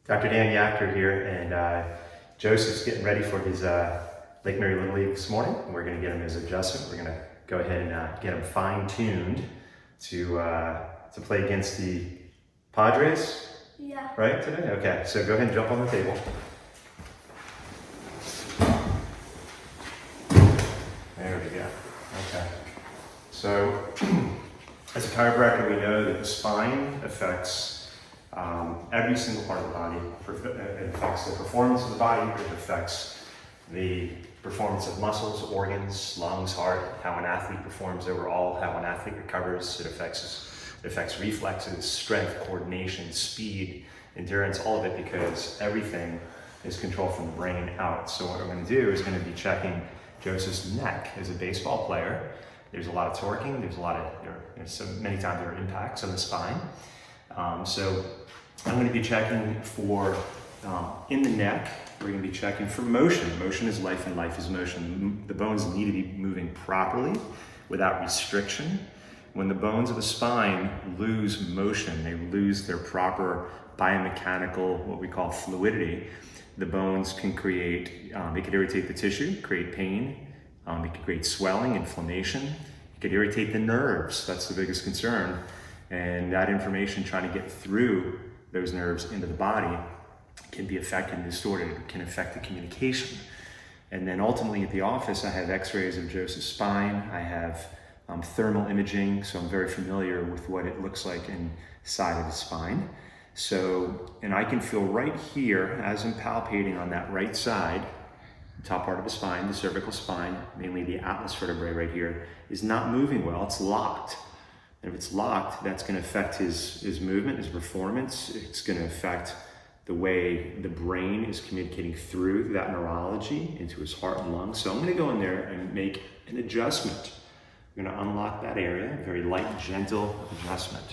Dr. Dan Yachter here, and Joseph's getting ready for his Lake Mary Little League this morning. We're going to get him his adjustment. We're going to go ahead and get him fine-tuned to play against the Padres. Yeah. Right today? Okay, so go ahead and jump on the table. There we go. Okay. So, as a chiropractor, we know that the spine affects every single part of the body. It affects the performance of the body. It affects the performance of muscles, organs, lungs, heart, how an athlete performs overall, how an athlete recovers. It affects reflexes, strength, coordination, speed, endurance, all of it, because everything is controlled from the brain out. So what I'm going to do is going to be checking Joseph's neck. As a baseball player, there's a lot of torquing, there's so many times there are impacts on the spine. So I'm going to be checking for, in the neck, we're going to be checking for motion. Motion is life and life is motion. The bones need to be moving properly without restriction. When the bones of the spine lose motion, they lose their proper biomechanical, what we call fluidity, the bones can create, they could irritate the tissue, create pain, it could create swelling, inflammation, it could irritate the nerves, that's the biggest concern. And that information trying to get through those nerves into the body can be affected and distorted. It can affect the communication. And then ultimately at the office, I have x-rays of Joseph's spine. I have thermal imaging, so I'm very familiar with what it looks like inside of the spine. So, and I can feel right here, as I'm palpating on that right side, top part of the spine, the cervical spine, mainly the atlas vertebrae right here, is not moving well, it's locked. And if it's locked, that's going to affect his movement, his performance. It's going to affect the way the brain is communicating through that neurology into his heart and lungs. So I'm going to go in there and make an adjustment. I'm going to unlock that area, a very light, gentle adjustment.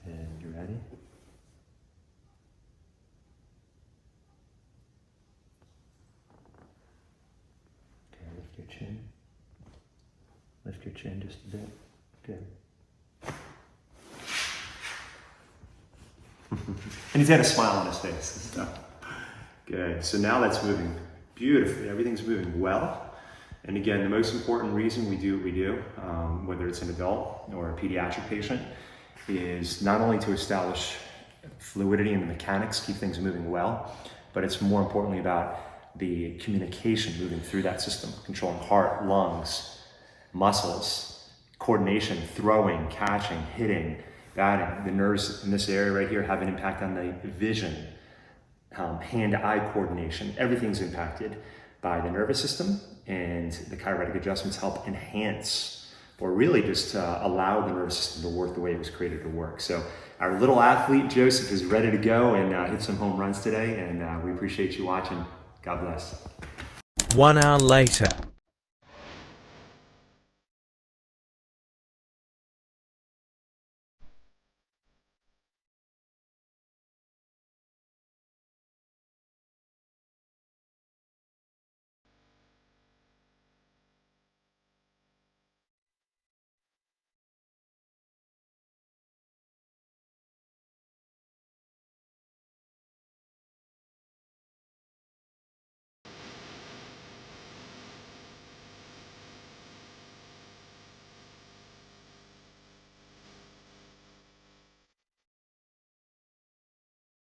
And you ready? Lift your chin. Lift your chin just a bit. Good. And he's got a smile on his face. So. Good. So now that's moving beautifully. Everything's moving well. And again, the most important reason we do what we do, whether it's an adult or a pediatric patient, is not only to establish fluidity in the mechanics, keep things moving well, but it's more importantly about the communication moving through that system, controlling heart, lungs, muscles, coordination, throwing, catching, hitting, batting. The nerves in this area right here have an impact on the vision, hand-eye coordination. Everything's impacted by the nervous system, and the chiropractic adjustments help enhance or really just allow the nervous system to work the way it was created to work. So our little athlete, Joseph, is ready to go and hit some home runs today, and we appreciate you watching. God bless. 1 hour later.